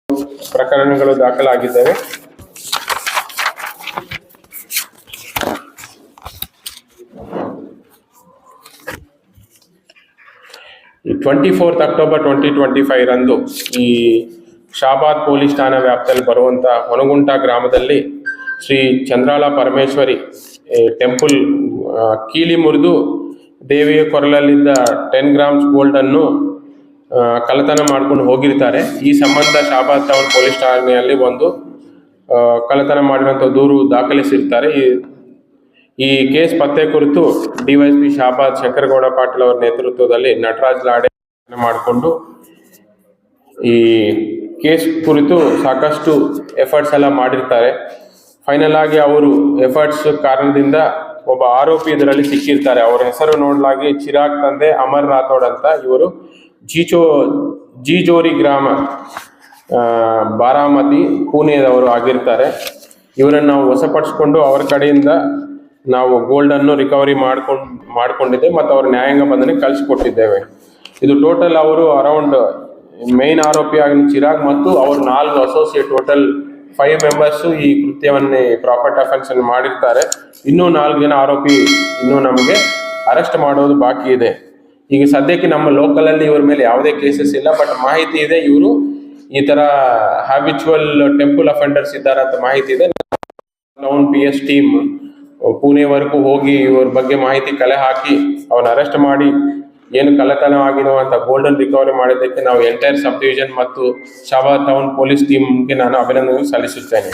ಪ್ರಕರಣಗಳು ದಾಖಲಾಗಿದ್ದಾವೆ. ಈ 24 ಅಕ್ಟೋಬರ್ 2025 ರಂದು ಈ ಶಾಬಾದ್ ಪೊಲೀಸ್ ಠಾಣಾ ವ್ಯಾಪ್ತಿಯಲ್ಲಿ ಬರುವಂಥ ಹೊನಗುಂಟ ಗ್ರಾಮದಲ್ಲಿ ಶ್ರೀ ಚಂದ್ರಾಳ ಪರಮೇಶ್ವರಿ ಟೆಂಪಲ್ ಕೀಲಿ ಮುರಿದು ದೇವಿಯ ಕೊರಳಲ್ಲಿದ್ದ 10 ಗ್ರಾಮ್ಸ್ ಗೋಲ್ಡನ್ನು ಕಳ್ಳತನ ಮಾಡ್ಕೊಂಡು ಹೋಗಿರ್ತಾರೆ. ಈ ಸಂಬಂಧ ಶಾಬಾದ್ ಟೌನ್ ಪೊಲೀಸ್ ಠಾಣೆಯಲ್ಲಿ ಒಂದು ಕಳ್ಳತನ ಮಾಡಿರುವಂಥ ದೂರು ದಾಖಲಿಸಿರ್ತಾರೆ. ಈ ಕೇಸ್ ಪತ್ತೆ ಕುರಿತು ಡಿವೈಎಸ್ಪಿ ಶಾಬಾದ್ ಶಂಕರಗೌಡ ಪಾಟೀಲ್ ಅವರ ನೇತೃತ್ವದಲ್ಲಿ ನಟರಾಜ್ ಲಾಡೆ ಮಾಡಿಕೊಂಡು ಈ ಕೇಸ್ ಕುರಿತು ಸಾಕಷ್ಟು ಎಫರ್ಟ್ಸ್ ಎಲ್ಲ ಮಾಡಿರ್ತಾರೆ. ಫೈನಲ್ ಆಗಿ ಅವರು ಎಫರ್ಟ್ಸ್ ಕಾರಣದಿಂದ ಒಬ್ಬ ಆರೋಪಿ ಇದರಲ್ಲಿ ಸಿಕ್ಕಿರ್ತಾರೆ. ಅವರ ಹೆಸರು ನೋಡಲಾಗಿ ಚಿರಾಗ್ ತಂದೆ ಅಮರ್ ರಾಥೋಡ್ ಅಂತ. ಇವರು ಜೀಜೋರಿ ಗ್ರಾಮ ಬಾರಾಮತಿ ಪುಣೆದವರು ಆಗಿರ್ತಾರೆ. ಇವರನ್ನು ನಾವು ವಶಪಡಿಸಿಕೊಂಡು ಅವರ ಕಡೆಯಿಂದ ನಾವು ಗೋಲ್ಡನ್ನು ರಿಕವರಿ ಮಾಡ್ಕೊಂಡಿದ್ದೇವೆ ಮತ್ತು ಅವ್ರ ನ್ಯಾಯಾಂಗ ಬಂಧನೆ ಕಳಿಸಿಕೊಟ್ಟಿದ್ದೇವೆ. ಇದು ಟೋಟಲ್ ಅವರು ಅರೌಂಡ್ ಮೇನ್ ಆರೋಪಿ ಆಗಿ ಚಿರಾಗ್ ಮತ್ತು ಅವ್ರ 4 ಅಸೋಸಿಯೇಟ್, ಟೋಟಲ್ 5 ಮೆಂಬರ್ಸು ಈ ಕೃತ್ಯವನ್ನೇ ಪ್ರಾಪರ್ಟಿ ಅಫೆನ್ಸ್ ಅನ್ನು ಮಾಡಿರ್ತಾರೆ. ಇನ್ನೂ 4 ಜನ ಆರೋಪಿ ಇನ್ನೂ ನಮಗೆ ಅರೆಸ್ಟ್ ಮಾಡೋದು ಬಾಕಿ ಇದೆ. ಈಗ ಸದ್ಯಕ್ಕೆ ನಮ್ಮ ಲೋಕಲಲ್ಲಿ ಇವ್ರ ಮೇಲೆ ಯಾವುದೇ ಕೇಸಸ್ ಇಲ್ಲ, ಬಟ್ ಮಾಹಿತಿ ಇದೆ ಇವರು ಈ ಥರ ಹ್ಯಾಬಿಚುವಲ್ ಟೆಂಪಲ್ ಅಫೆಂಡರ್ಸ್ ಇದ್ದಾರೆ ಅಂತ ಮಾಹಿತಿ ಇದೆ. ಟೌನ್ PS ಟೀಮ್ ಪುಣೆವರೆಗೂ ಹೋಗಿ ಇವ್ರ ಬಗ್ಗೆ ಮಾಹಿತಿ ಕಲೆ ಹಾಕಿ ಅವನ್ನ ಅರೆಸ್ಟ್ ಮಾಡಿ ಏನು ಕಳ್ಳತನವಾಗಿರುವಂಥ ಗೋಲ್ಡನ್ ರಿಕವರಿ ಮಾಡಿದ್ದಕ್ಕೆ ನಾವು ಎಂಟೈರ್ ಸಬ್ ಡಿವಿಷನ್ ಮತ್ತು ಶಾಬಾದ್ ಟೌನ್ ಪೊಲೀಸ್ ಟೀಮ್ಗೆ ನಾನು ಅಭಿನಂದನೆ ಸಲ್ಲಿಸುತ್ತೇನೆ.